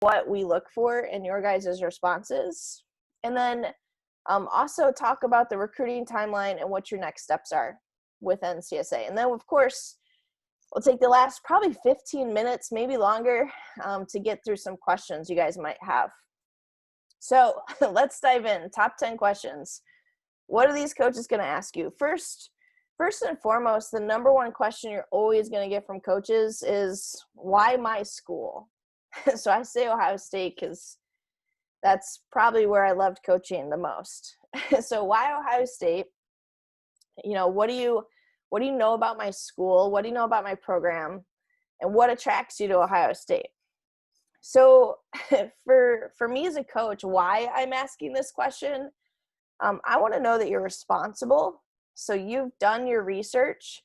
what we look for in your guys' responses. And then also talk about the recruiting timeline and what your next steps are with NCSA. And then, of course, we'll take the last probably 15 minutes, maybe longer, to get through some questions you guys might have. So let's dive in. Top 10 questions. What are these coaches going to ask you? First and foremost, the number one question you're always going to get from coaches is, why my school? So I say Ohio State because that's probably where I loved coaching the most. So why Ohio State? What do you know about my school? What do you know about my program? And what attracts you to Ohio State? So for me as a coach, why I'm asking this question, I want to know that you're responsible. So you've done your research.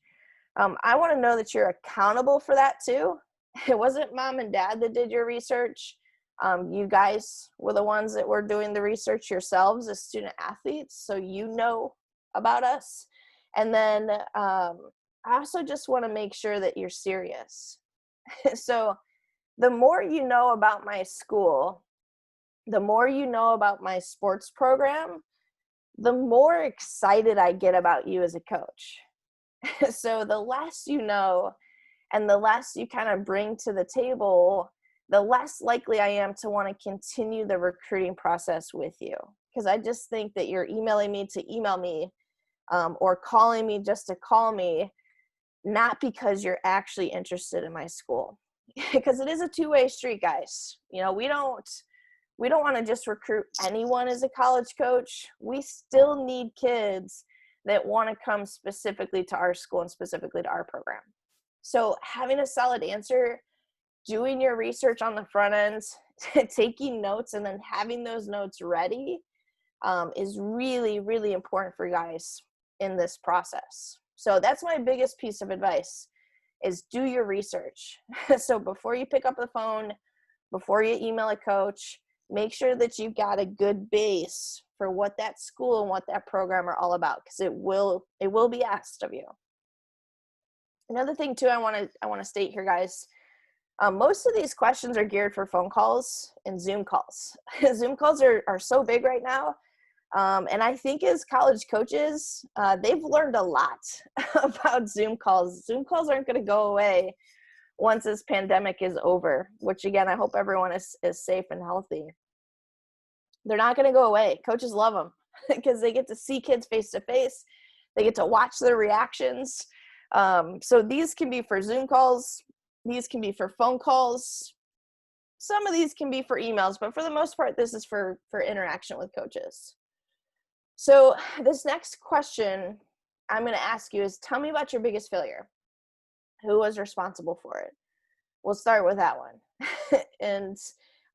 I want to know that you're accountable for that too. It wasn't mom and dad that did your research. You guys were the ones that were doing the research yourselves as student athletes, so you know about us. And then I also just want to make sure that you're serious. So the more you know about my school, the more you know about my sports program, the more excited I get about you as a coach. So the less you know and the less you kind of bring to the table, the less likely I am to want to continue the recruiting process with you. Because I just think that you're emailing me to email me or calling me just to call me, not because you're actually interested in my school. Because it is a two-way street, guys. We don't want to just recruit anyone as a college coach. We still need kids that want to come specifically to our school and specifically to our program. So having a solid answer, doing your research on the front end, taking notes, and then having those notes ready is really, really important for you guys in this process. So that's my biggest piece of advice, is do your research. So before you pick up the phone, before you email a coach, make sure that you've got a good base for what that school and what that program are all about, because it will be asked of you. Another thing too I want to state here, guys, most of these questions are geared for phone calls and Zoom calls. Zoom calls are so big right now. And I think as college coaches, they've learned a lot about Zoom calls. Zoom calls aren't going to go away once this pandemic is over, which again, I hope everyone is safe and healthy. They're not going to go away. Coaches love them because they get to see kids face to face. They get to watch their reactions. So these can be for Zoom calls. These can be for phone calls. Some of these can be for emails, but for the most part, this is for interaction with coaches. So this next question I'm going to ask you is, tell me about your biggest failure. Who was responsible for it? We'll start with that one. And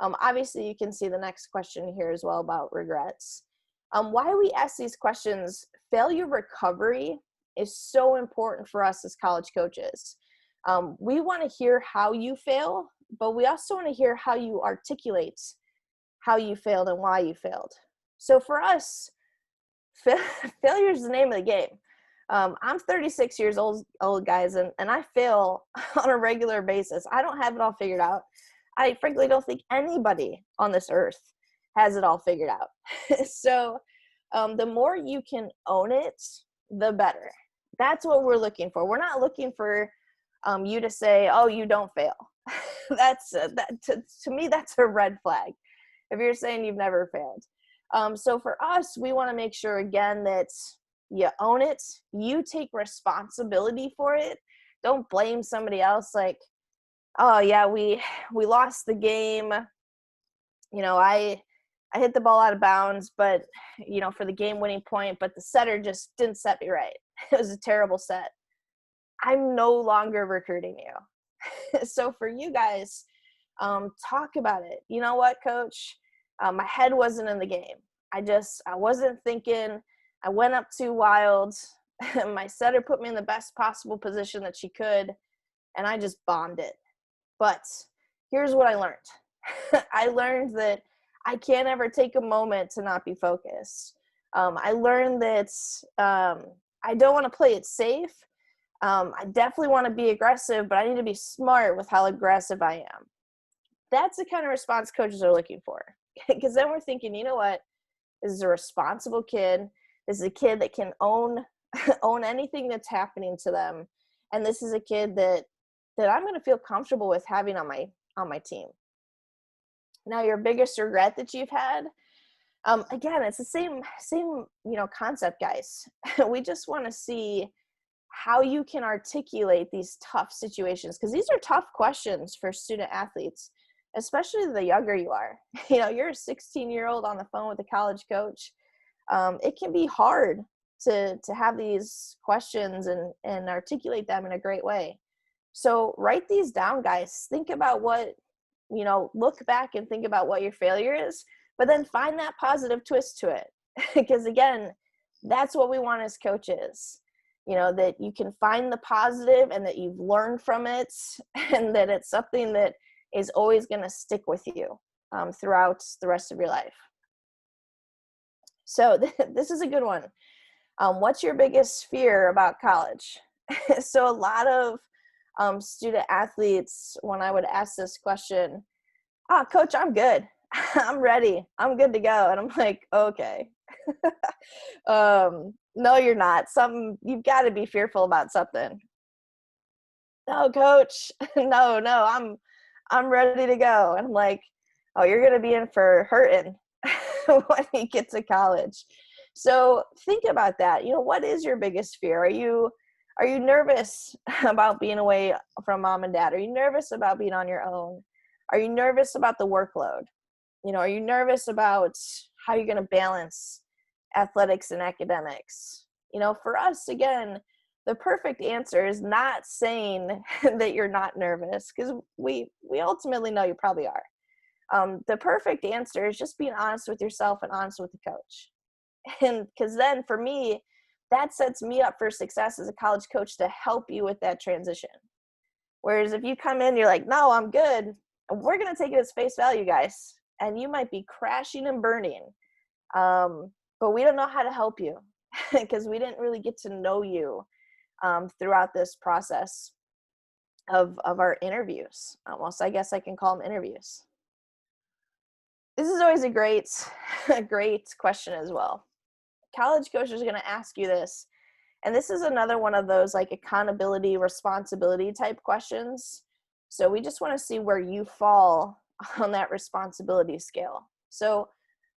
obviously you can see the next question here as well about regrets. Why we ask these questions, failure recovery is so important for us as college coaches. We want to hear how you fail, but we also want to hear how you articulate how you failed and why you failed. So for us, failure is the name of the game. I'm 36 years old, guys, and I fail on a regular basis. I don't have it all figured out. I frankly don't think anybody on this earth has it all figured out. So the more you can own it, the better. That's what we're looking for. We're not looking for you to say, oh, you don't fail. To me, that's a red flag if you're saying you've never failed. So for us, we want to make sure, again, that you own it. You take responsibility for it. Don't blame somebody else like, oh, yeah, we lost the game. I hit the ball out of bounds, but, for the game-winning point, but the setter just didn't set me right. It was a terrible set. I'm no longer recruiting you. So for you guys, talk about it. You know what, coach? My head wasn't in the game. I wasn't thinking. I went up too wild. My setter put me in the best possible position that she could, and I just bombed it. But here's what I learned. I learned that I can't ever take a moment to not be focused. I learned that I don't want to play it safe. I definitely want to be aggressive, but I need to be smart with how aggressive I am. that's the kind of response coaches are looking for. Because then we're thinking, you know what, this is a responsible kid. This is a kid that can own own anything that's happening to them, and this is a kid that I'm going to feel comfortable with having on my team. Now, your biggest regret that you've had, again, it's the same concept, guys. We just want to see how you can articulate these tough situations, because these are tough questions for student athletes, especially the younger you are. You're a 16-year-old on the phone with a college coach. It can be hard to have these questions and articulate them in a great way. So write these down, guys. Think about what, look back and think about what your failure is, but then find that positive twist to it. Because again, that's what we want as coaches, that you can find the positive and that you've learned from it, and that it's something that is always going to stick with you throughout the rest of your life. So this is a good one. What's your biggest fear about college? So a lot of student athletes, when I would ask this question, coach, I'm good. I'm ready. I'm good to go. And I'm like, okay. No, you're not. You've got to be fearful about something. No, coach. No, I'm ready to go. And I'm like, oh, you're going to be in for hurting when you get to college. So think about that. What is your biggest fear? Are you nervous about being away from mom and dad? Are you nervous about being on your own? Are you nervous about the workload? Are you nervous about how you're going to balance athletics and academics? For us, again, the perfect answer is not saying that you're not nervous, because we ultimately know you probably are. The perfect answer is just being honest with yourself and honest with the coach. And because then for me, that sets me up for success as a college coach to help you with that transition. Whereas if you come in, you're like, no, I'm good, we're going to take it as face value, guys. And you might be crashing and burning. But we don't know how to help you because we didn't really get to know you throughout this process of our interviews. Almost, I guess I can call them interviews. This is always a great question as well. College coaches are going to ask you this. And this is another one of those like accountability, responsibility type questions. So we just want to see where you fall on that responsibility scale. So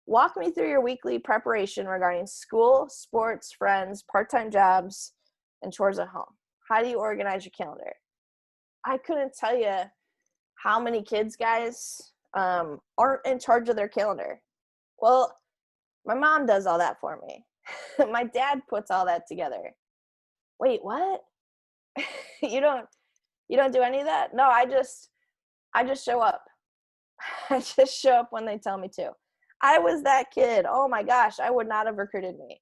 walk me through your weekly preparation regarding school, sports, friends, part-time jobs, and chores at home. How do you organize your calendar? I couldn't tell you how many kids, guys, aren't in charge of their calendar. Well, my mom does all that for me. My dad puts all that together. Wait, what? You don't do any of that? No, I just show up. I just show up when they tell me to. I was that kid. Oh my gosh, I would not have recruited me.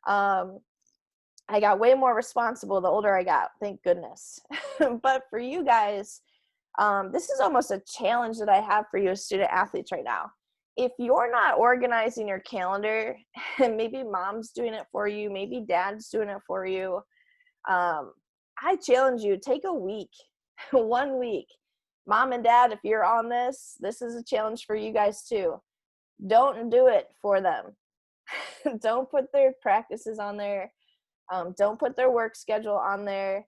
I got way more responsible the older I got, thank goodness. But for you guys, this is almost a challenge that I have for you as student athletes right now. If you're not organizing your calendar, and maybe mom's doing it for you, maybe dad's doing it for you, I challenge you, take a week, 1 week. Mom and dad, if you're on this is a challenge for you guys too. Don't do it for them. Don't put their practices on there. Don't put their work schedule on there.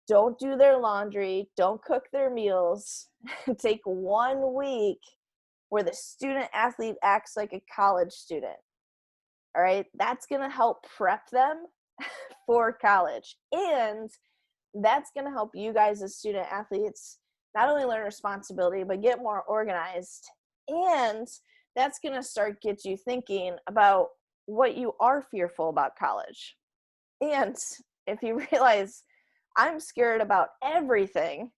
Don't do their laundry. Don't cook their meals. Take 1 week where the student athlete acts like a college student. All right. That's going to help prep them for college. And that's going to help you guys as student athletes not only learn responsibility, but get more organized. And that's going to start get you thinking about what you are fearful about college. And if you realize I'm scared about everything,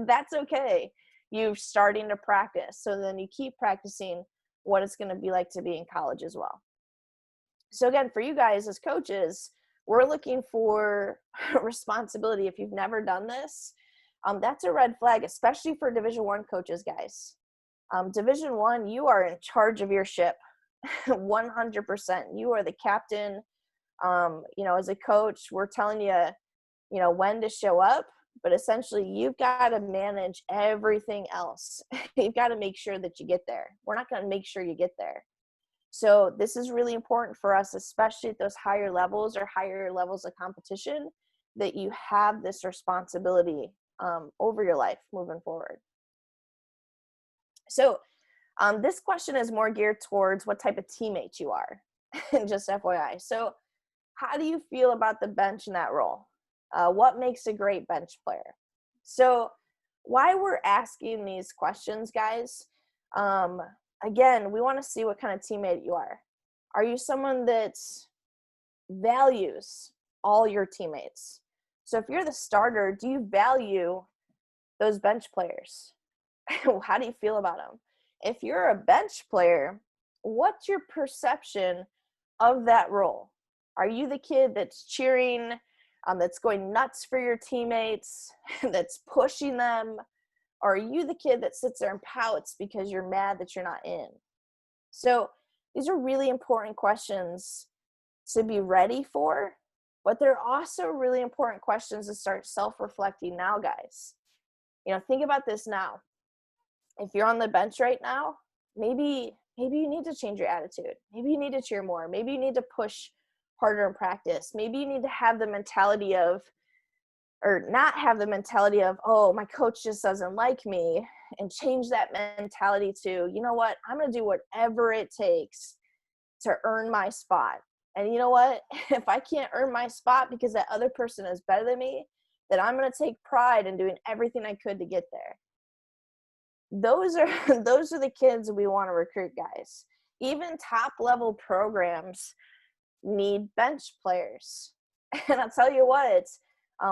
that's okay. You're starting to practice. So then you keep practicing what it's going to be like to be in college as well. So again, for you guys as coaches, we're looking for responsibility. If you've never done this, that's a red flag, especially for Division I coaches, guys. Division I, you are in charge of your ship 100%. You are the captain. As a coach, we're telling you, when to show up but essentially you've got to manage everything else. You've got to make sure that you get there. We're not going to make sure you get there. So this is really important for us, especially at those higher levels or higher levels of competition, that you have this responsibility over your life moving forward. So this question is more geared towards what type of teammate you are, just FYI. So how do you feel about the bench in that role? What makes a great bench player? So why we're asking these questions, guys, again, we want to see what kind of teammate you are. Are you someone that values all your teammates? So if you're the starter, do you value those bench players? How do you feel about them? If you're a bench player, what's your perception of that role? Are you the kid that's cheering, that's going nuts for your teammates, that's pushing them? Or are you the kid that sits there and pouts because you're mad that you're not in? So these are really important questions to be ready for, but they're also really important questions to start self-reflecting now, guys. You know, think about this now. If you're on the bench right now, maybe you need to change your attitude. Maybe you need to cheer more. Maybe you need to push harder in practice. Maybe you need to have the mentality of, or not have the mentality of, oh, my coach just doesn't like me, and change that mentality to, you know what, I'm going to do whatever it takes to earn my spot. And you know what, if I can't earn my spot because that other person is better than me, then I'm going to take pride in doing everything I could to get there. Those are the kids we want to recruit, guys. Even top level programs need bench players. And I'll tell you what,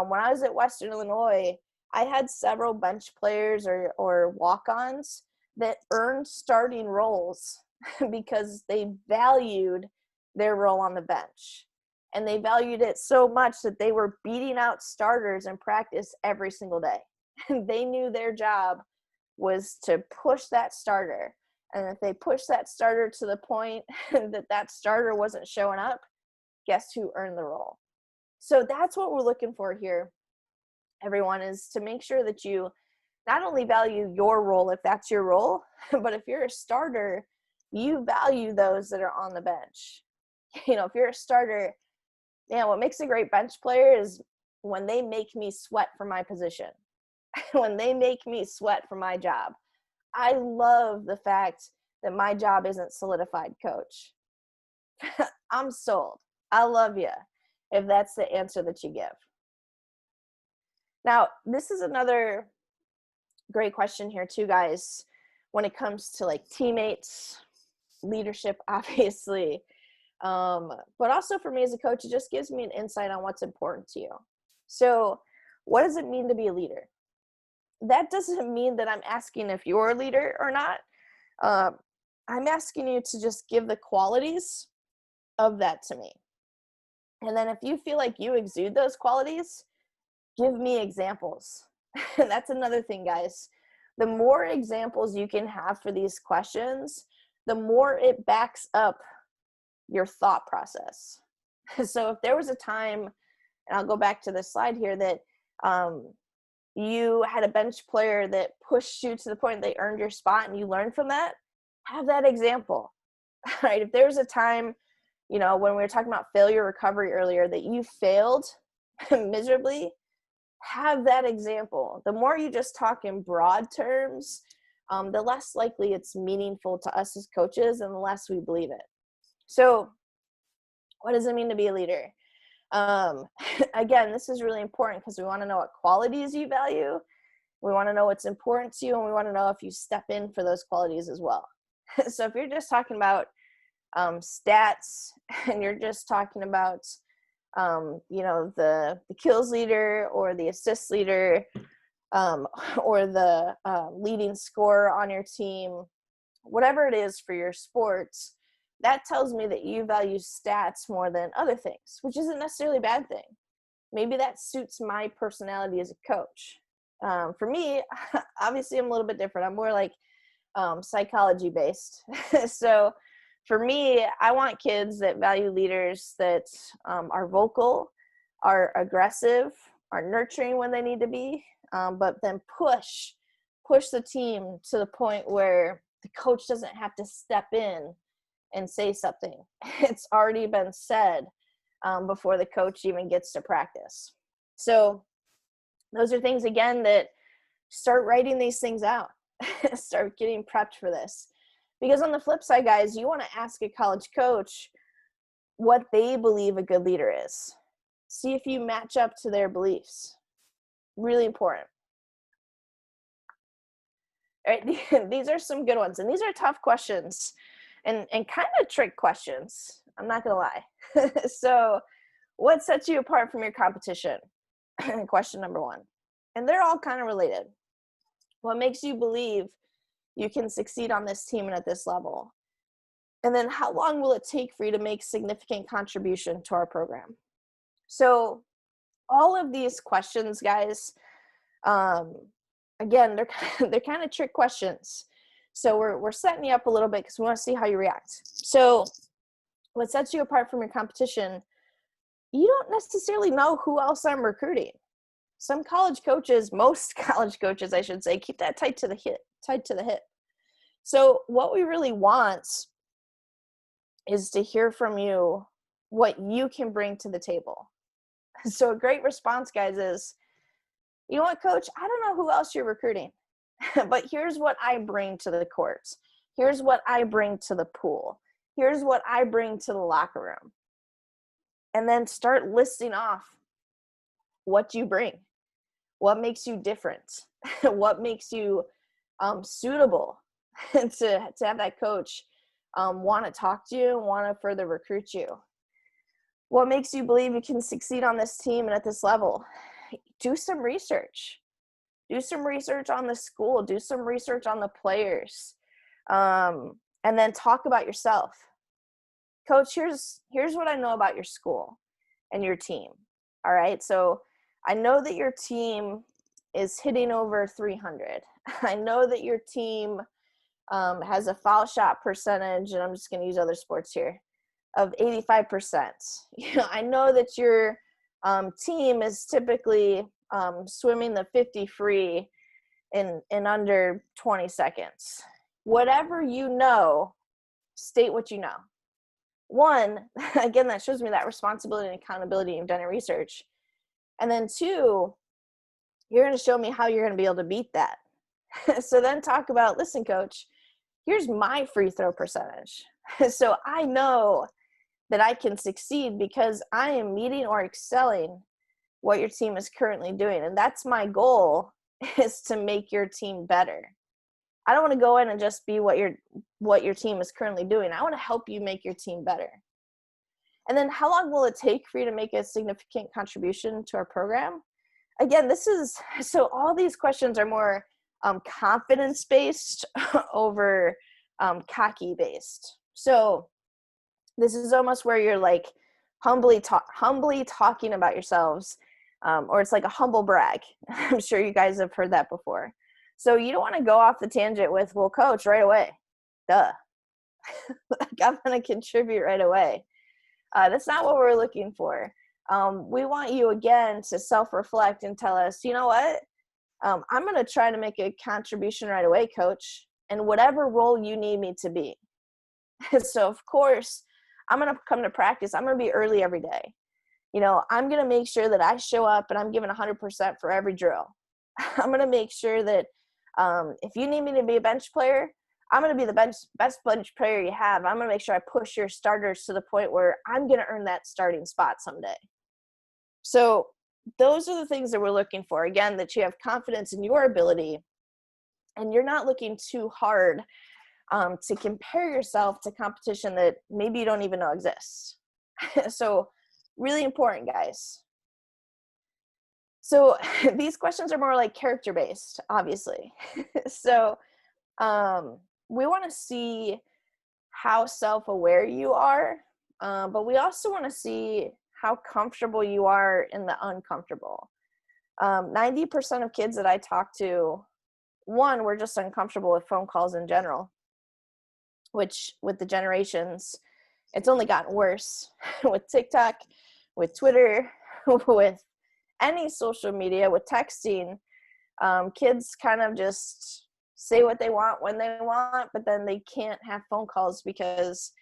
when I was at Western Illinois, I had several bench players or walk-ons that earned starting roles because they valued their role on the bench. And they valued it so much that they were beating out starters in practice every single day. And they knew their job was to push that starter. And if they pushed that starter to the point that starter wasn't showing up, guess who earned the role? So that's what we're looking for here, everyone, is to make sure that you not only value your role, if that's your role, but if you're a starter, you value those that are on the bench. You know, if you're a starter, what makes a great bench player is when they make me sweat for my position, when they make me sweat for my job. I love the fact that my job isn't solidified, coach. I'm sold. I love you if that's the answer that you give. Now, this is another great question here too, guys, when it comes to like teammates, leadership, obviously. But also for me as a coach, it just gives me an insight on what's important to you. So what does it mean to be a leader? That doesn't mean that I'm asking if you're a leader or not. I'm asking you to just give the qualities of that to me. And then if you feel like you exude those qualities, give me examples. That's another thing, guys. The more examples you can have for these questions, the more it backs up your thought process. So if there was a time, and I'll go back to this slide here, that you had a bench player that pushed you to the point they earned your spot and you learned from that, have that example, right? If there's a time, when we were talking about failure recovery earlier, that you failed miserably, have that example. The more you just talk in broad terms, the less likely it's meaningful to us as coaches and the less we believe it. So what does it mean to be a leader? Again, this is really important because we want to know what qualities you value. We want to know what's important to you, and we want to know if you step in for those qualities as well. So if you're just talking about stats and you're just talking about the kills leader or the assist leader or the leading scorer on your team, whatever it is for your sports, that tells me that you value stats more than other things, which isn't necessarily a bad thing. Maybe that suits my personality as a coach. For me, obviously I'm a little bit different. I'm more like psychology based. So for me, I want kids that value leaders that are vocal, are aggressive, are nurturing when they need to be, but then push the team to the point where the coach doesn't have to step in and say something. It's already been said before the coach even gets to practice. So those are things, again, that start writing these things out. Start getting prepped for this. Because on the flip side, guys, you want to ask a college coach what they believe a good leader is. See if you match up to their beliefs. Really important. All right, these are some good ones. And these are tough questions and kind of trick questions. I'm not going to lie. So what sets you apart from your competition? Question number one. And they're all kind of related. What makes you believe you can succeed on this team and at this level? And then how long will it take for you to make significant contribution to our program? So all of these questions, guys, again, they're kind of trick questions. So we're setting you up a little bit because we want to see how you react. So what sets you apart from your competition? You don't necessarily know who else I'm recruiting. Some college coaches, most college coaches, I should say, keep that tight to the hip. So what we really want is to hear from you what you can bring to the table. So a great response, guys, is, you know what, coach, I don't know who else you're recruiting, but here's what I bring to the court. Here's what I bring to the pool. Here's what I bring to the locker room. And then start listing off what you bring, what makes you different, what makes you suitable to have that coach want to talk to you and want to further recruit you. What makes you believe you can succeed on this team and at this level? Do some research. Do some research on the school. Do some research on the players. And then talk about yourself. Coach, here's what I know about your school and your team. All right, so I know that your team is hitting over 300. I know that your team has a foul shot percentage, and I'm just going to use other sports here, of 85%. I know that your team is typically swimming the 50 free in under 20 seconds. Whatever you know, state what you know. One, again, that shows me that responsibility and accountability. You've done your research. And then two, you're going to show me how you're going to be able to beat that. So then talk about, listen, coach, here's my free throw percentage. So I know that I can succeed because I am meeting or excelling what your team is currently doing. And that's my goal, is to make your team better. I don't want to go in and just be what your team is currently doing. I want to help you make your team better. And then how long will it take for you to make a significant contribution to our program? Again, so all these questions are more confidence-based over cocky-based. So this is almost where you're like humbly talking about yourselves, or it's like a humble brag. I'm sure you guys have heard that before. So you don't want to go off the tangent with, well, coach, right away. Duh. I'm going to contribute right away. That's not what we're looking for. We want you, again, to self-reflect and tell us, you know what? I'm going to try to make a contribution right away, coach, in whatever role you need me to be. So, of course, I'm going to come to practice. I'm going to be early every day. I'm going to make sure that I show up and I'm giving 100% for every drill. I'm going to make sure that if you need me to be a bench player, I'm going to be the best bench player you have. I'm going to make sure I push your starters to the point where I'm going to earn that starting spot someday. So those are the things that we're looking for. Again, that you have confidence in your ability and you're not looking too hard to compare yourself to competition that maybe you don't even know exists. So really important, guys. So these questions are more like character-based, obviously. So we want to see how self-aware you are, but we also want to see how comfortable you are in the uncomfortable. 90% of kids that I talk to, one, we're just uncomfortable with phone calls in general, which with the generations, it's only gotten worse with TikTok, with Twitter, with any social media, with texting, kids kind of just say what they want when they want, but then they can't have phone calls because,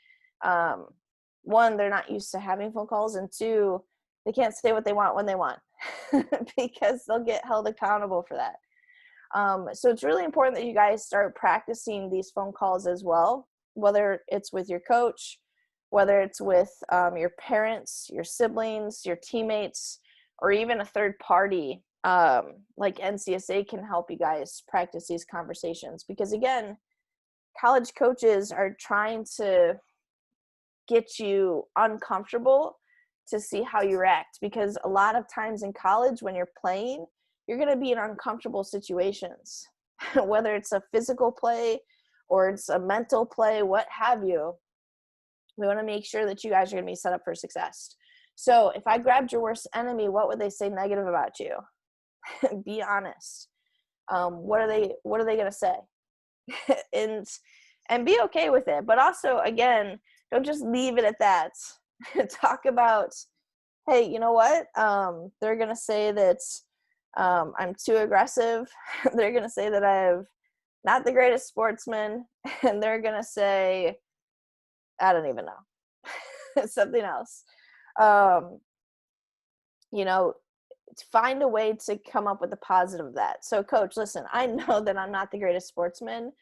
one, they're not used to having phone calls, and two, they can't say what they want when they want because they'll get held accountable for that. So it's really important that you guys start practicing these phone calls as well, whether it's with your coach, whether it's with your parents, your siblings, your teammates, or even a third party like NCSA can help you guys practice these conversations. Because again, college coaches are trying to get you uncomfortable to see how you react, because a lot of times in college when you're playing, you're going to be in uncomfortable situations, whether it's a physical play or it's a mental play, what have you. We want to make sure that you guys are going to be set up for success. So if I grabbed your worst enemy, what would they say negative about you? Be honest. What are they going to say? and be okay with it. But also, again, don't just leave it at that. Talk about, hey, you know what? They're going to say that I'm too aggressive. They're going to say that I'm not the greatest sportsman. And they're going to say, I don't even know, something else. You know, find a way to come up with a positive of that. So, coach, listen, I know that I'm not the greatest sportsman.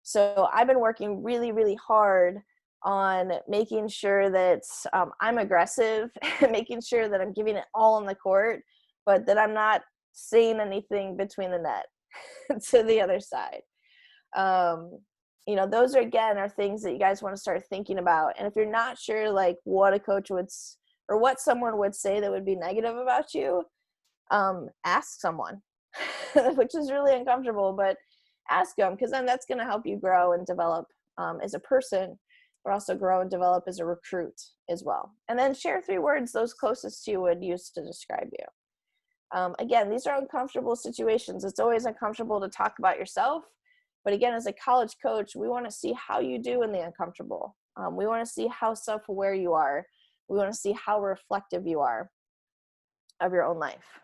So I've been working really, really hard on making sure that I'm aggressive, making sure that I'm giving it all on the court, but that I'm not saying anything between the net to the other side. You know, those are things that you guys want to start thinking about. And if you're not sure, like, what a coach would or what someone would say that would be negative about you, ask someone, which is really uncomfortable, but ask them, because then that's going to help you grow and develop as a person, but also grow and develop as a recruit as well. And then share 3 words those closest to you would use to describe you. Again, these are uncomfortable situations. It's always uncomfortable to talk about yourself. But again, as a college coach, we want to see how you do in the uncomfortable. We want to see how self-aware you are. We want to see how reflective you are of your own life.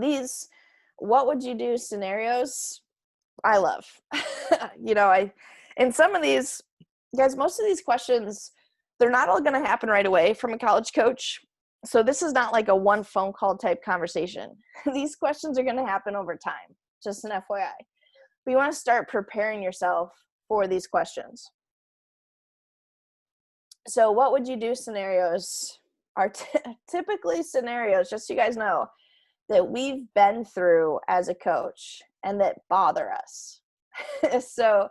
These what would you do scenarios, I love. You know, in some of these, guys, most of these questions, they're not all going to happen right away from a college coach. So this is not like a one phone call type conversation. These questions are going to happen over time, just an FYI. But you want to start preparing yourself for these questions. So what would you do scenarios are typically scenarios, just so you guys know, that we've been through as a coach and that bother us. So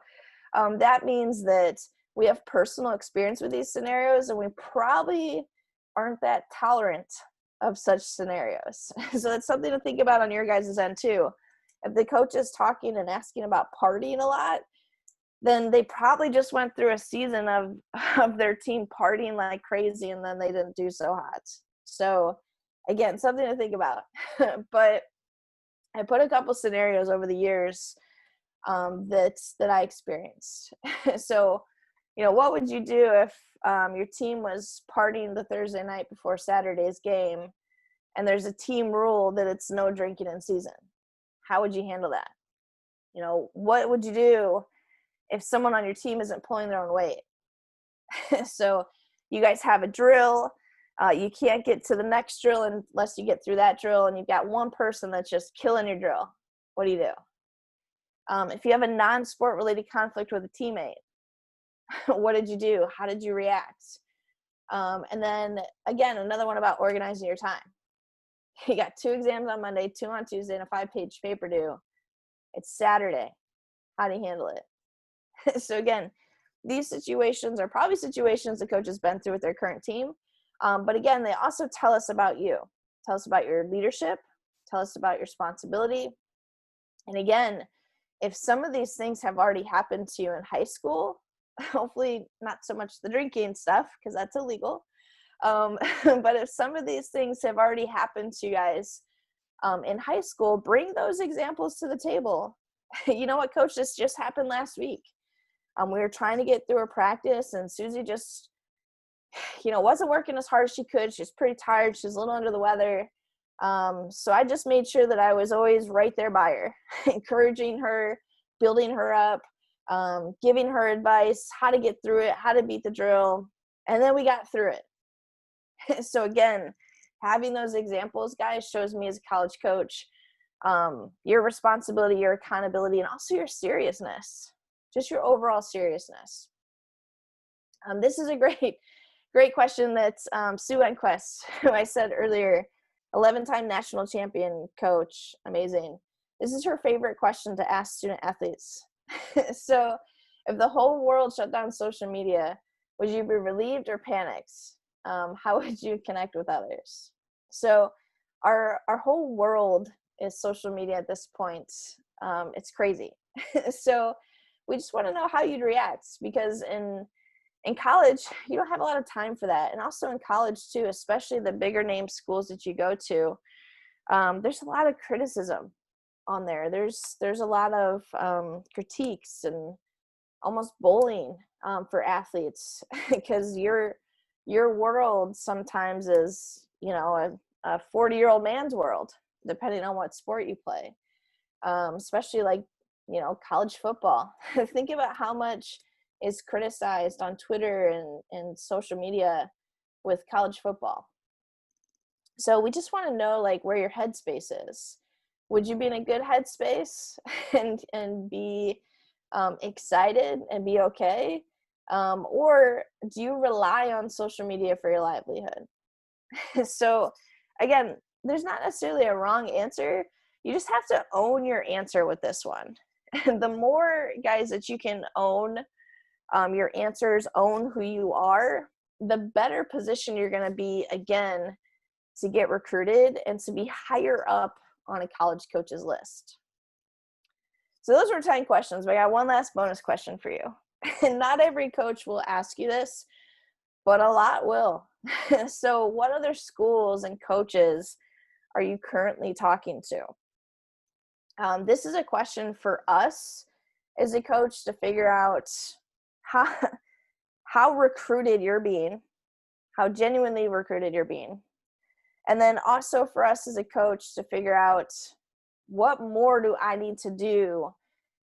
that means that we have personal experience with these scenarios, and we probably aren't that tolerant of such scenarios. So that's something to think about on your guys' end too. If the coach is talking and asking about partying a lot, then they probably just went through a season of their team partying like crazy, and then they didn't do so hot. So again, something to think about. But I put a couple scenarios over the years that I experienced. So, you know, what would you do if your team was partying the Thursday night before Saturday's game, and there's a team rule that it's no drinking in season? How would you handle that? You know, what would you do if someone on your team isn't pulling their own weight? So you guys have a drill. You can't get to the next drill unless you get through that drill, and you've got one person that's just killing your drill. What do you do? If you have a non-sport related conflict with a teammate, what did you do? How did you react? And then again, another one about organizing your time. You got 2 exams on Monday, 2 on Tuesday, and a 5-page paper due. It's Saturday. How do you handle it? So again, these situations are probably situations the coach has been through with their current team. But again, they also tell us about you. Tell us about your leadership. Tell us about your responsibility. And again, if some of these things have already happened to you in high school, hopefully not so much the drinking stuff, because that's illegal. But if some of these things have already happened to you guys in high school, bring those examples to the table. You know what, coach, this just happened last week. We were trying to get through a practice, and Susie just, you know, wasn't working as hard as she could. She's pretty tired. She's a little under the weather. So I just made sure that I was always right there by her, encouraging her, building her up, giving her advice, how to get through it, how to beat the drill. And then we got through it. So again, having those examples, guys, shows me as a college coach, your responsibility, your accountability, and also your seriousness, just your overall seriousness. This is a great question that's Sue Enquest, who I said earlier, 11-time national champion coach, amazing. This is her favorite question to ask student athletes. So if the whole world shut down social media, would you be relieved or panicked? How would you connect with others? So our whole world is social media at this point. It's crazy. So we just want to know how you'd react, because in college, you don't have a lot of time for that. And also in college too, especially the bigger name schools that you go to, there's a lot of criticism on there. There's a lot of critiques and almost bullying for athletes, because your world sometimes is, a 40-year-old man's world, depending on what sport you play, especially like, college football. Think about how much is criticized on Twitter and social media with college football. So we just want to know, like, where your headspace is. Would you be in a good headspace and be excited and be okay? Or do you rely on social media for your livelihood? So again, there's not necessarily a wrong answer. You just have to own your answer with this one. And the more, guys, that you can own your answers, own who you are, the better position you're going to be, again, to get recruited and to be higher up on a college coach's list. So those were 10 questions, but I got one last bonus question for you. And not every coach will ask you this, but a lot will. So what other schools and coaches are you currently talking to? This is a question for us as a coach to figure out how recruited you're being, how genuinely recruited you're being. And then also for us as a coach to figure out, what more do I need to do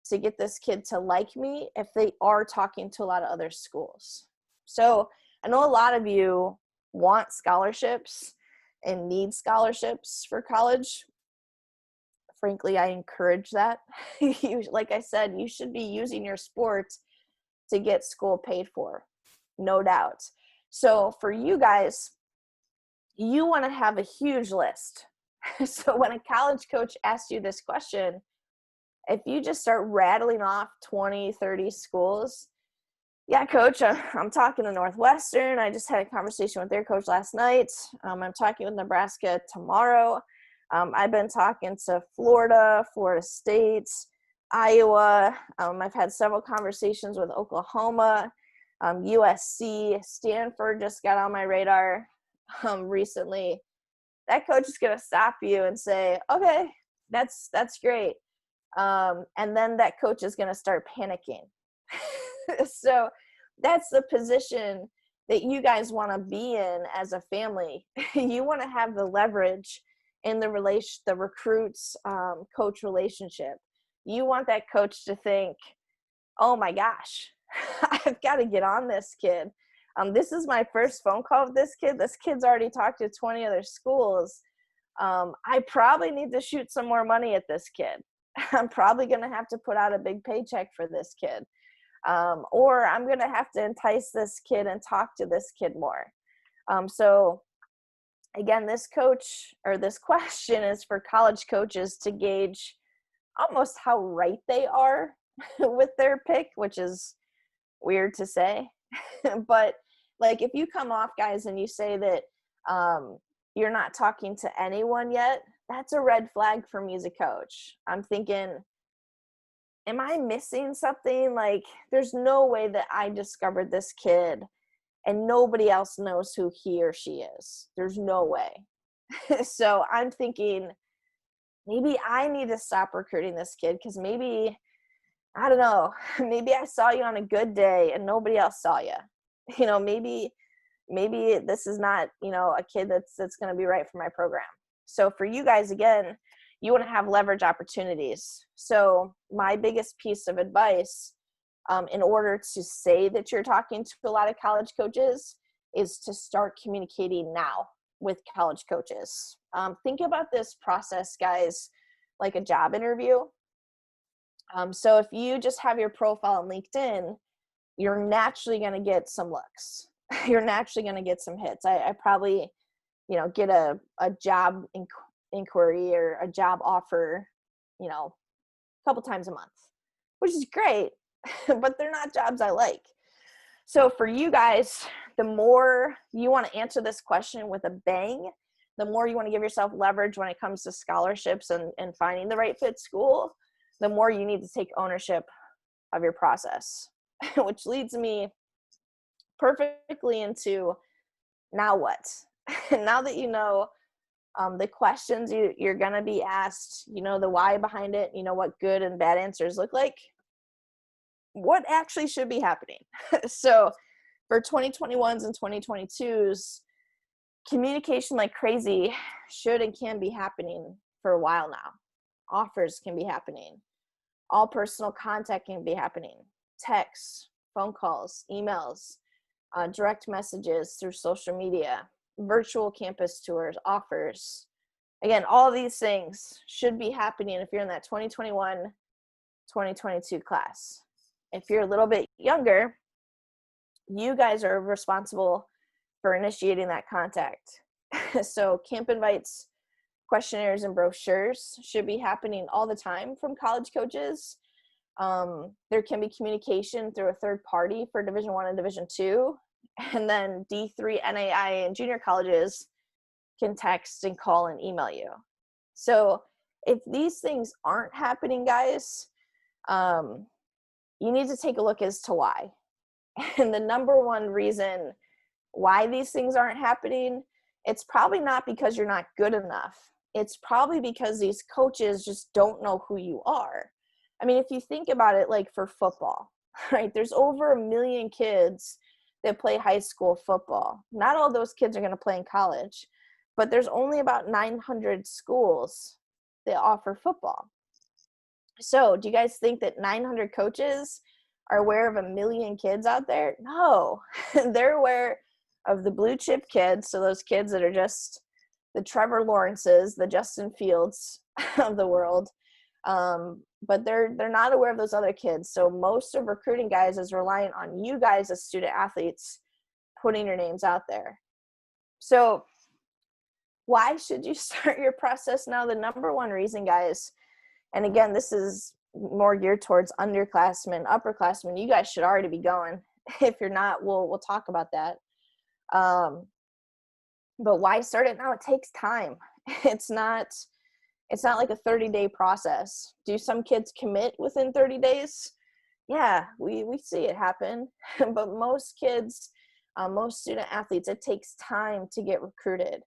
to get this kid to like me if they are talking to a lot of other schools? So I know a lot of you want scholarships and need scholarships for college. Frankly, I encourage that. Like I said, you should be using your sport to get school paid for, no doubt. So for you guys, you want to have a huge list. So when a college coach asks you this question, if you just start rattling off 20, 30 schools, yeah, coach, I'm talking to Northwestern. I just had a conversation with their coach last night. I'm talking with Nebraska tomorrow. I've been talking to Florida, Florida State, Iowa. I've had several conversations with Oklahoma, USC, Stanford just got on my radar recently. That coach is going to stop you and say, okay, that's great. And then that coach is going to start panicking. So that's the position that you guys want to be in as a family. You want to have the leverage in the recruits coach relationship. You want that coach to think, oh my gosh, I've got to get on this kid. This is my first phone call with this kid. This kid's already talked to 20 other schools. I probably need to shoot some more money at this kid. I'm probably going to have to put out a big paycheck for this kid. Or I'm going to have to entice this kid and talk to this kid more. So again, this question is for college coaches to gauge almost how right they are with their pick, which is weird to say. But like, if you come off, guys, and you say that you're not talking to anyone yet, that's a red flag for me as a coach. I'm thinking, am I missing something? Like, there's no way that I discovered this kid and nobody else knows who he or she is. There's no way. So I'm thinking, maybe I need to stop recruiting this kid, because maybe, I don't know, maybe I saw you on a good day and nobody else saw you. Maybe this is not, a kid that's going to be right for my program. So for you guys, again, you want to have leverage opportunities. So my biggest piece of advice, in order to say that you're talking to a lot of college coaches, is to start communicating now with college coaches. Think about this process, guys, like a job interview. So if you just have your profile on LinkedIn, you're naturally going to get some looks. You're naturally going to get some hits. I probably, get a job inquiry or a job offer, a couple times a month, which is great, but they're not jobs I like. So for you guys, the more you want to answer this question with a bang, the more you want to give yourself leverage when it comes to scholarships and finding the right fit school, the more you need to take ownership of your process, which leads me perfectly into now what? Now that you know the questions you're going to be asked, the why behind it, what good and bad answers look like, what actually should be happening? So for 2021s and 2022s, communication like crazy should and can be happening for a while now. Offers can be happening. All personal contact can be happening. Texts, phone calls, emails, direct messages through social media, virtual campus tours, offers. Again, all these things should be happening if you're in that 2021, 2022 class. If you're a little bit younger, you guys are responsible for initiating that contact. So camp invites, questionnaires, and brochures should be happening all the time from college coaches. There can be communication through a third party for Division I and Division II. And then D3, NAI, and junior colleges can text and call and email you. So if these things aren't happening, guys, you need to take a look as to why. And the number one reason why these things aren't happening, it's probably not because you're not good enough. It's probably because these coaches just don't know who you are. I mean, if you think about it, like for football, right? There's over 1 million kids that play high school football. Not all those kids are going to play in college, but there's only about 900 schools that offer football. So do you guys think that 900 coaches are aware of 1 million kids out there? No, they're aware of the blue chip kids. So those kids that are just the Trevor Lawrences, the Justin Fields of the world. But they're not aware of those other kids. So most of recruiting, guys, is reliant on you guys as student athletes putting your names out there. So why should you start your process now? The number one reason, guys, and again, this is more geared towards underclassmen, upperclassmen. You guys should already be going. If you're not, we'll talk about that. But why start it now? It takes time. It's not like a 30-day process. Do some kids commit within 30 days? Yeah, we see it happen. But most kids, most student athletes, it takes time to get recruited.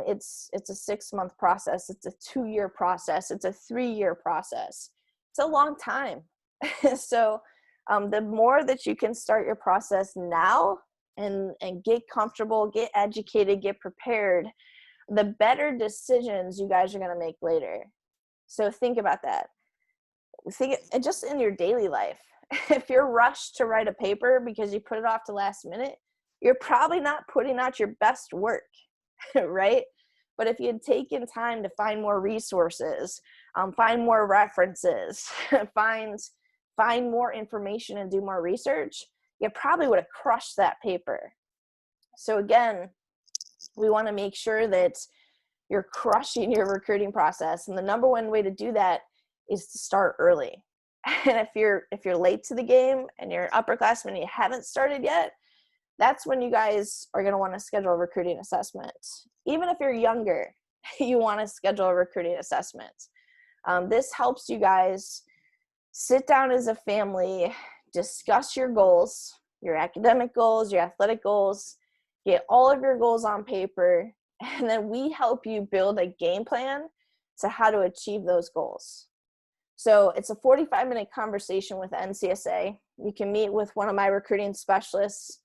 It's a 6-month process. It's a 2-year process. It's a 3-year process. It's a long time. So the more that you can start your process now and get comfortable, get educated, get prepared, the better decisions you guys are going to make later. So think about that. Think just in your daily life. If you're rushed to write a paper because you put it off to last minute, you're probably not putting out your best work, right? But if you had taken time to find more resources, find more references, find more information and do more research, you probably would have crushed that paper. So again, we want to make sure that you're crushing your recruiting process. And the number one way to do that is to start early. And if you're late to the game and you're an upperclassman and you haven't started yet, that's when you guys are going to want to schedule a recruiting assessment. Even if you're younger, you want to schedule a recruiting assessment. This helps you guys sit down as a family, discuss your goals, your academic goals, your athletic goals, get all of your goals on paper, and then we help you build a game plan to how to achieve those goals. So it's a 45-minute conversation with NCSA. You can meet with one of my recruiting specialists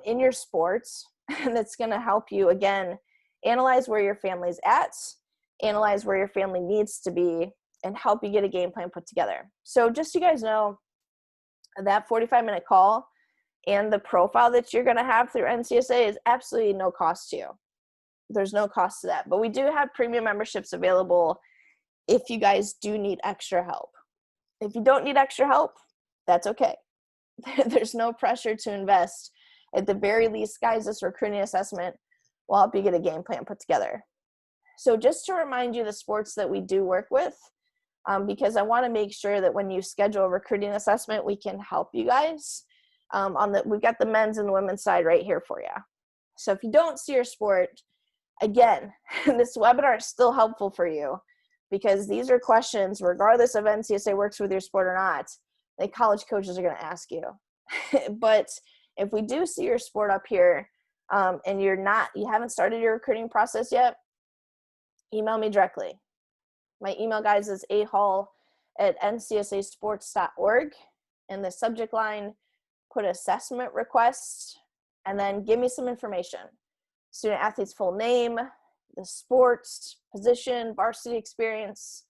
in your sports, and it's going to help you, again, analyze where your family's at, analyze where your family needs to be, and help you get a game plan put together. So just so you guys know, that 45-minute call and the profile that you're going to have through NCSA is absolutely no cost to you. There's no cost to that. But we do have premium memberships available if you guys do need extra help. If you don't need extra help, that's okay. There's no pressure to invest. At the very least, guys, this recruiting assessment will help you get a game plan put together. So just to remind you the sports that we do work with, because I want to make sure that when you schedule a recruiting assessment, we can help you guys. We've got the men's and the women's side right here for you. So if you don't see your sport, again, this webinar is still helpful for you because these are questions, regardless of NCSA works with your sport or not, that college coaches are going to ask you. But if we do see your sport up here and you haven't started your recruiting process yet, email me directly. My email, guys, is ahall@ncsasports.org. In the subject line, put assessment request, and then give me some information. Student athlete's full name, the sports, position, varsity experience,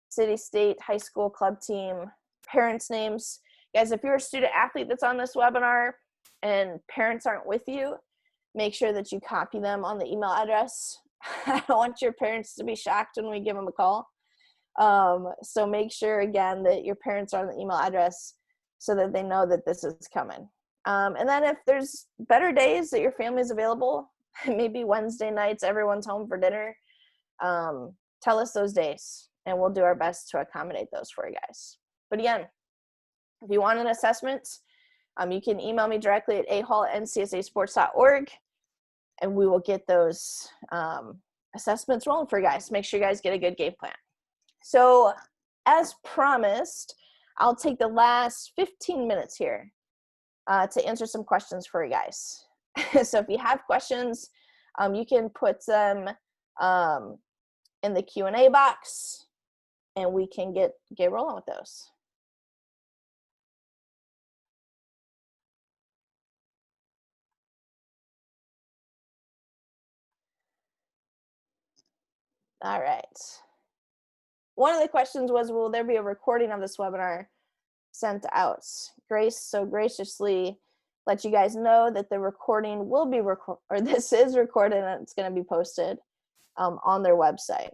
city, state, high school, club team, parents' names. Guys, if you're a student athlete that's on this webinar and parents aren't with you, make sure that you copy them on the email address. I don't want your parents to be shocked when we give them a call. So make sure, again, that your parents are on the email address so that they know that this is coming. And then if there's better days that your family's available, maybe Wednesday nights, everyone's home for dinner, tell us those days, and we'll do our best to accommodate those for you guys. But again, if you want an assessment, you can email me directly at ahall@ncsasports.org, and we will get those assessments rolling for you guys. Make sure you guys get a good game plan. So as promised, I'll take the last 15 minutes here to answer some questions for you guys. So if you have questions, you can put them in the Q&A box, and we can get rolling with those. All right. One of the questions was, will there be a recording of this webinar sent out? Grace so graciously let you guys know that the recording will be this is recorded, and it's going to be posted on their website.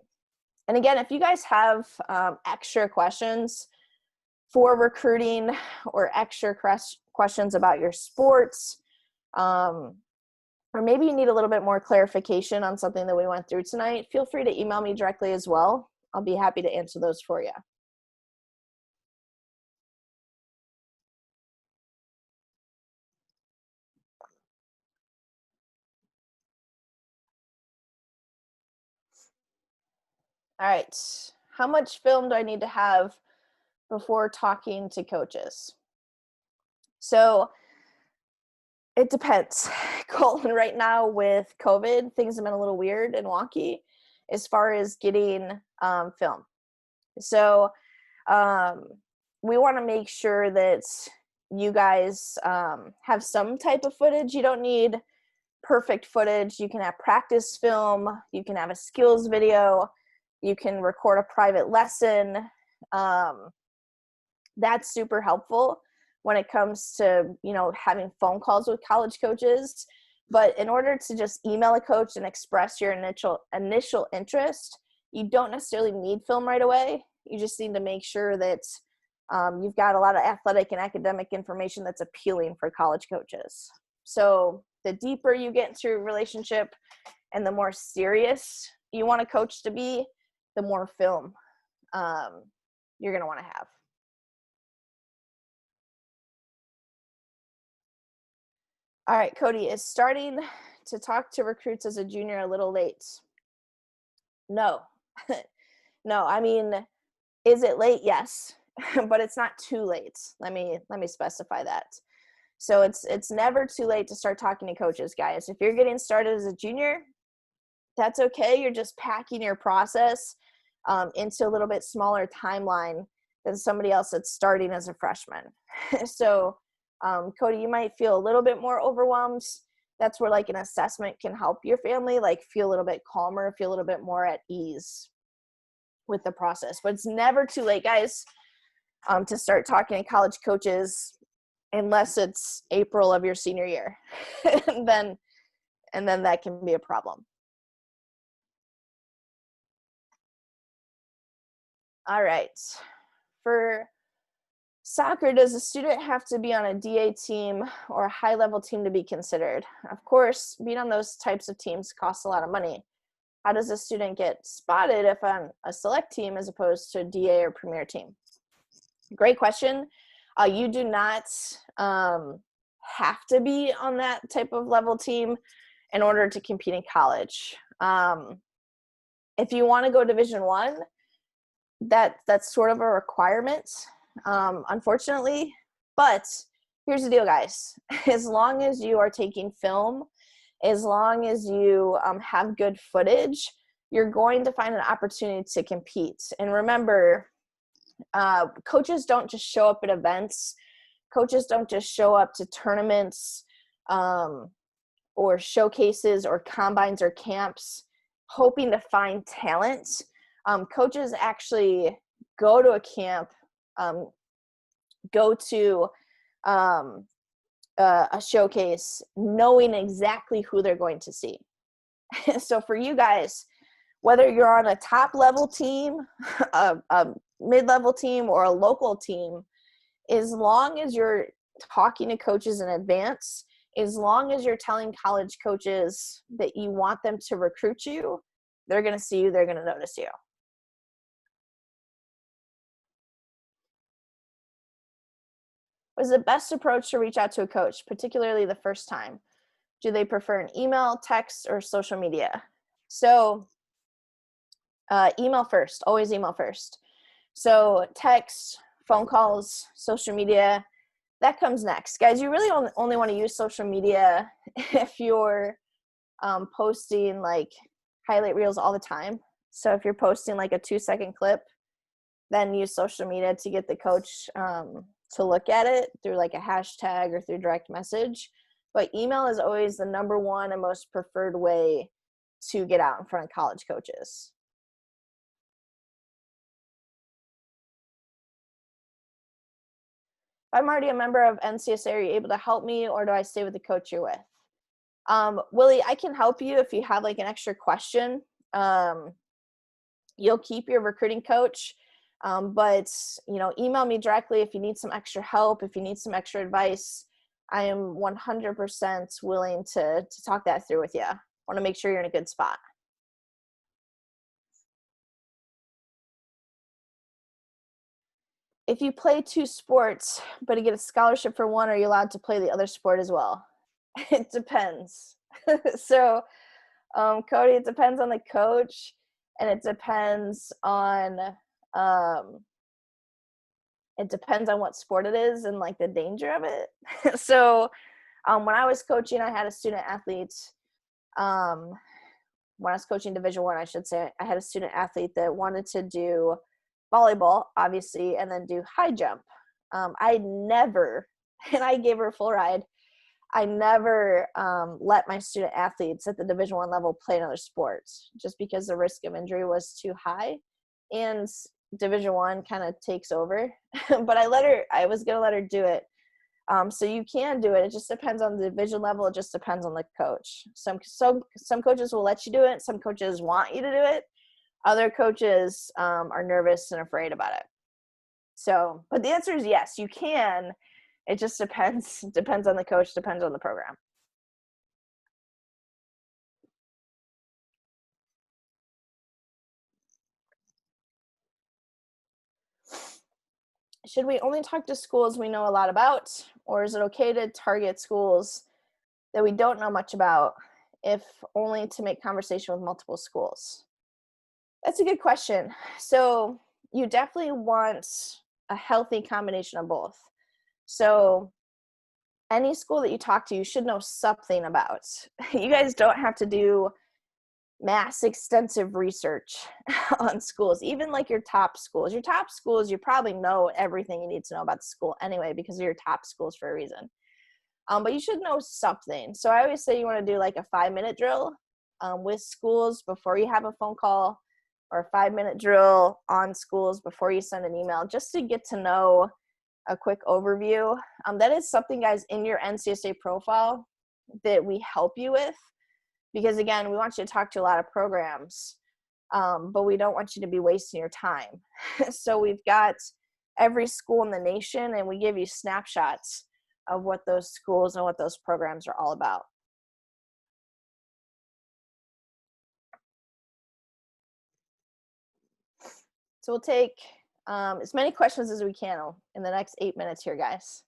And again, if you guys have extra questions for recruiting or extra questions about your sports, or maybe you need a little bit more clarification on something that we went through tonight, feel free to email me directly as well. I'll be happy to answer those for you. All right. How much film do I need to have before talking to coaches? So it depends. Colton, right now with COVID, things have been a little weird and wonky as far as getting film. So we want to make sure that you guys have some type of footage. You don't need perfect footage. You can have practice film. You can have a skills video. You can record a private lesson. That's super helpful when it comes to, having phone calls with college coaches. But in order to just email a coach and express your initial interest, you don't necessarily need film right away. You just need to make sure that you've got a lot of athletic and academic information that's appealing for college coaches. So the deeper you get into your relationship and the more serious you want a coach to be, the more film you're going to want to have. All right, Cody, is starting to talk to recruits as a junior a little late? No. No, I mean, is it late? Yes, but it's not too late. Let me specify that. So it's never too late to start talking to coaches, guys. If you're getting started as a junior, that's okay. You're just packing your process into a little bit smaller timeline than somebody else that's starting as a freshman. So Cody, you might feel a little bit more overwhelmed That's where like an assessment can help your family like feel a little bit calmer, feel a little bit more at ease with the process. But it's never too late, guys, to start talking to college coaches unless it's April of your senior year. and then that can be a problem. All right. For soccer, does a student have to be on a DA team or a high-level team to be considered? Of course, being on those types of teams costs a lot of money. How does a student get spotted if on a select team as opposed to a DA or premier team? Great question. You do not have to be on that type of level team in order to compete in college. If you want to go Division I, that's sort of a requirement, unfortunately. But here's the deal, guys. As long as you are taking film, as long as you have good footage, you're going to find an opportunity to compete. And remember, coaches don't just show up at events. Coaches don't just show up to tournaments or showcases or combines or camps hoping to find talent. Coaches actually go to a camp, go to a showcase knowing exactly who they're going to see. So for you guys, whether you're on a top level team, a mid-level team, or a local team, as long as you're talking to coaches in advance, as long as you're telling college coaches that you want them to recruit you, they're going to see you, they're going to notice you. What is the best approach to reach out to a coach, particularly the first time? Do they prefer an email, text, or social media? So email first, always email first. So text, phone calls, social media, that comes next. Guys, you really only want to use social media if you're posting like highlight reels all the time. So if you're posting like a 2-second clip, then use social media to get the coach to look at it through like a hashtag or through direct message. But email is always the number one and most preferred way to get out in front of college coaches. If I'm already a member of NCSA, are you able to help me, or do I stay with the coach you're with? Willie, I can help you if you have like an extra question. You'll keep your recruiting coach, but email me directly if you need some extra help, if you need some extra advice. I am 100% willing to talk that through with you. I want to make sure you're in a good spot. If you play 2 sports, but you get a scholarship for one, are you allowed to play the other sport as well? It depends. So, Cody, it depends on the coach, and it depends on what sport it is and like the danger of it. So, when I was coaching, I had a student athlete. When I was coaching Division I, I should say, I had a student athlete that wanted to do volleyball, obviously, and then do high jump. I never, and I gave her a full ride, I never let my student athletes at the Division I level play another sport just because the risk of injury was too high, and Division I kind of takes over. But I was going to let her do it. So you can do it. It just depends on the division level. It just depends on the coach. Some coaches will let you do it. Some coaches want you to do it. Other coaches are nervous and afraid about it. So, but the answer is yes, you can. It just depends on the coach, depends on the program. Should we only talk to schools we know a lot about, or is it okay to target schools that we don't know much about, if only to make conversation with multiple schools? That's a good question. So you definitely want a healthy combination of both. So any school that you talk to, you should know something about. You guys don't have to do mass extensive research on schools, even like your top schools. Your top schools, you probably know everything you need to know about the school anyway, because of your top schools for a reason. but you should know something. So I always say you want to do like a 5-minute drill with schools before you have a phone call, or a 5-minute drill on schools before you send an email, just to get to know a quick overview. That is something, guys, in your NCSA profile that we help you with, because again, we want you to talk to a lot of programs, but we don't want you to be wasting your time. So we've got every school in the nation, and we give you snapshots of what those schools and what those programs are all about. So we'll take as many questions as we can in the next 8 minutes here, guys.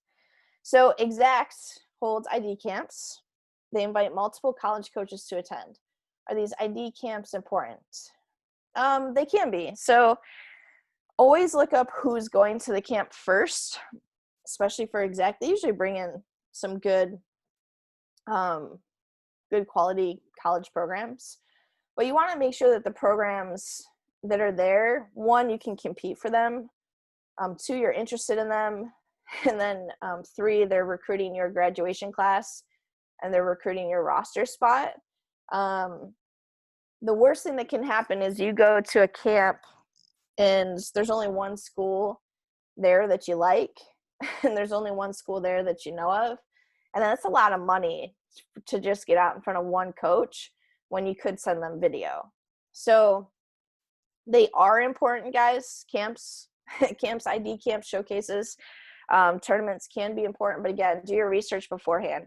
So Exact holds ID camps. They invite multiple college coaches to attend. Are these ID camps important? They can be. So always look up who's going to the camp first, especially for Exact. They usually bring in some good quality college programs. But you want to make sure that the programs that are there, one, you can compete for them. Two, you're interested in them. And then 3, they're recruiting your graduation class and they're recruiting your roster spot. The worst thing that can happen is you go to a camp and there's only one school there that you like, and there's only one school there that you know of. And that's a lot of money to just get out in front of one coach when you could send them video. So they are important, guys. Camps, ID camps, showcases, tournaments can be important. But again, do your research beforehand.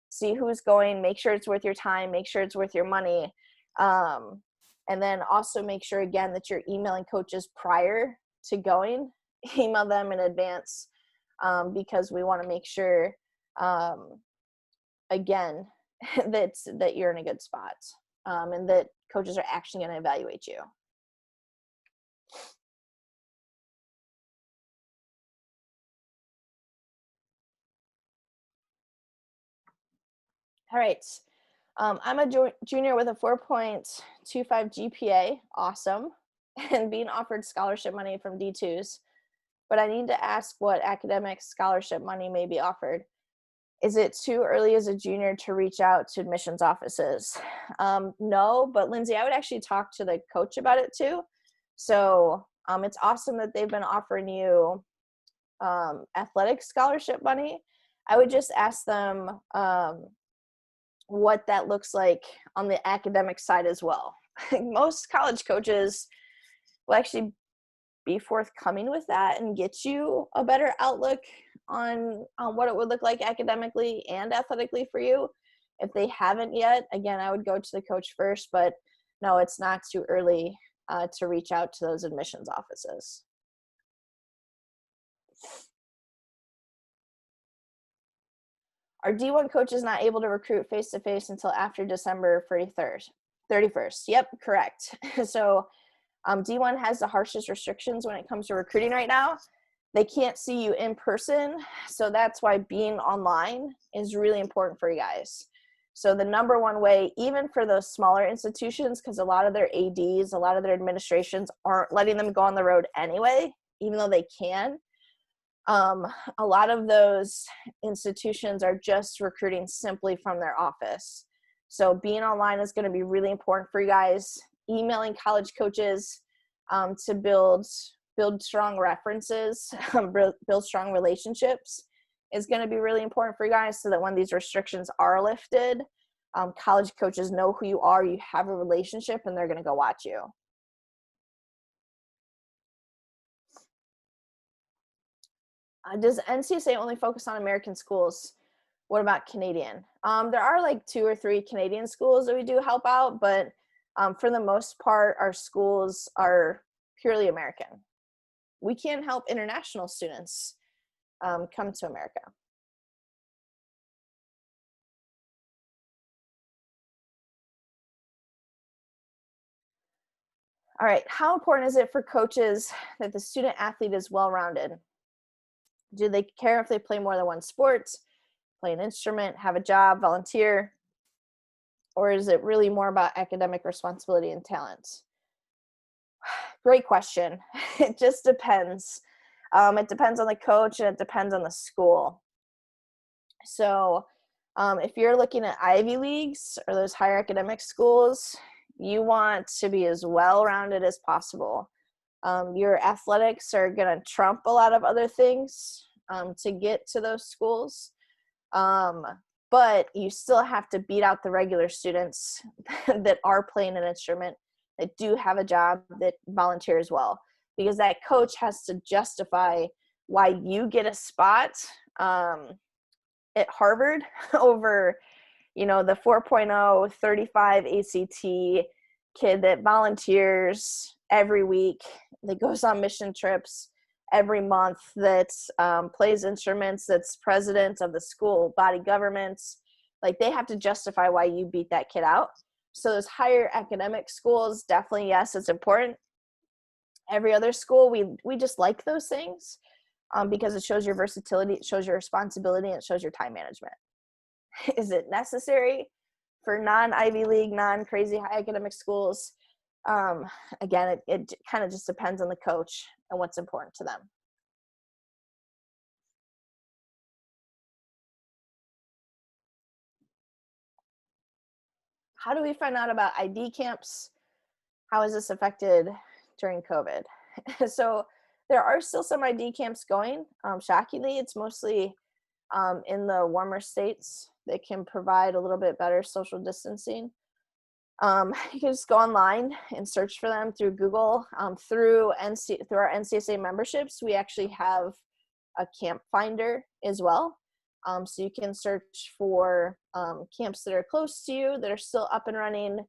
See who's going, make sure it's worth your time, make sure it's worth your money. And then also make sure, again, that you're emailing coaches prior to going. Email them in advance, because we want to make sure, again, that you're in a good spot, and that coaches are actually going to evaluate you. All right. I'm a junior with a 4.25 GPA. Awesome. And being offered scholarship money from D2s. But I need to ask what academic scholarship money may be offered. Is it too early as a junior to reach out to admissions offices? No, but Lindsay, I would actually talk to the coach about it too. So it's awesome that they've been offering you athletic scholarship money. I would just ask them what that looks like on the academic side as well. Most college coaches will actually be forthcoming with that and get you a better outlook on what it would look like academically and athletically for you. If they haven't yet, again, I would go to the coach first, but no, it's not too early to reach out to those admissions offices. Are D1 coaches not able to recruit face-to-face until after December 31st? Yep, correct. So D1 has the harshest restrictions when it comes to recruiting right now. They can't see you in person, so that's why being online is really important for you guys. So the number one way, even for those smaller institutions, because a lot of their ADs, a lot of their administrations aren't letting them go on the road anyway, even though they can. A lot of those institutions are just recruiting simply from their office. So being online is going to be really important for you guys. Emailing college coaches to build strong references, build strong relationships is going to be really important for you guys, so that when these restrictions are lifted, college coaches know who you are, you have a relationship, and they're going to go watch you. Does NCSA only focus on American schools? What about Canadian? There are like 2 or 3 Canadian schools that we do help out, but for the most part, our schools are purely American. We can help international students come to America. All right, how important is it for coaches that the student athlete is well-rounded? Do they care if they play more than one sport, play an instrument, have a job, volunteer? Or is it really more about academic responsibility and talent? Great question. It just depends. It depends on the coach and it depends on the school. So If you're looking at Ivy Leagues or those higher academic schools, you want to be as well-rounded as possible. Your athletics are going to trump a lot of other things to get to those schools. But you still have to beat out the regular students that are playing an instrument, that do have a job, that volunteer as well, because that coach has to justify why you get a spot at Harvard over, the 4.0, 35 ACT kid that volunteers every week, that goes on mission trips every month, that plays instruments, that's president of the school body governments. Like, they have to justify why you beat that kid out. So those higher academic schools, definitely, yes, it's important. Every other school, we just like those things because it shows your versatility, it shows your responsibility, and it shows your time management. Is it necessary for non-Ivy League, non-crazy high academic schools? Again, it kind of just depends on the coach and what's important to them. How do we find out about ID camps? How is this affected during COVID? So there are still some ID camps going. Shockingly, it's mostly in the warmer states that can provide a little bit better social distancing. You can just go online and search for them through Google. Through our NCSA memberships, we actually have a camp finder as well. So you can search for camps that are close to you, that are still up and running.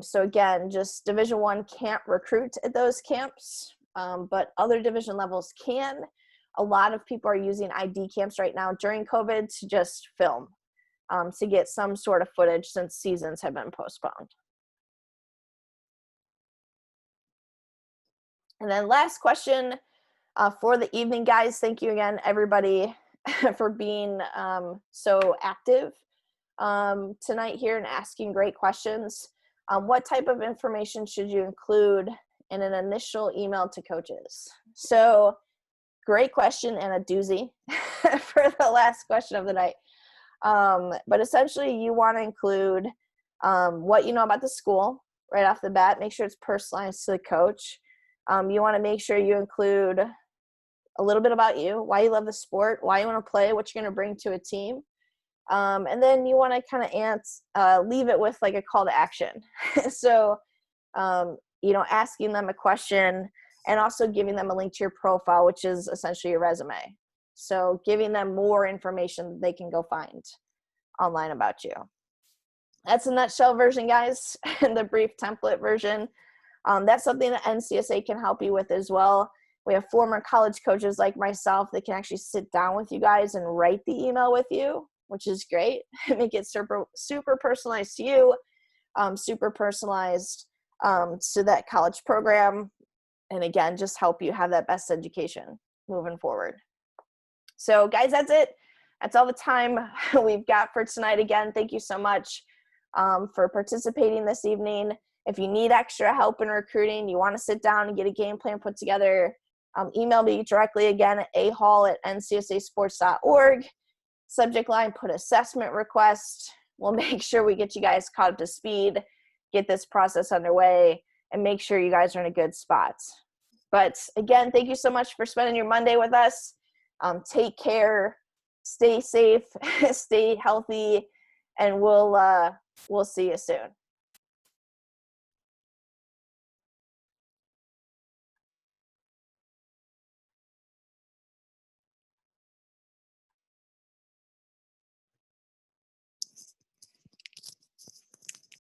So again, just Division I can't recruit at those camps, but other division levels can. A lot of people are using ID camps right now during COVID to just film, to get some sort of footage since seasons have been postponed. And then last question for the evening, guys. Thank you again, everybody, for being so active tonight here and asking great questions. What type of information should you include in an initial email to coaches? So great question, and a doozy for the last question of the night. But essentially, you want to include what you know about the school right off the bat. Make sure it's personalized to the coach. You want to make sure you include a little bit about you, why you love the sport, why you want to play, what you're going to bring to a team. And then you want to kind of leave it with like a call to action. So, asking them a question and also giving them a link to your profile, which is essentially your resume. So giving them more information they can go find online about you. That's a nutshell version, guys, and the brief template version. That's something that NCSA can help you with as well. We have former college coaches like myself that can actually sit down with you guys and write the email with you, which is great. Make it super personalized to you, super personalized to that college program. And again, just help you have that best education moving forward. So guys, that's it. That's all the time we've got for tonight. Again, thank you so much for participating this evening. If you need extra help in recruiting, you want to sit down and get a game plan put together, email me directly again at ahall@ncsasports.org. Subject line, put assessment request. We'll make sure we get you guys caught up to speed, get this process underway, and make sure you guys are in a good spot. But again, thank you so much for spending your Monday with us. Take care, stay safe, stay healthy, and we'll see you soon.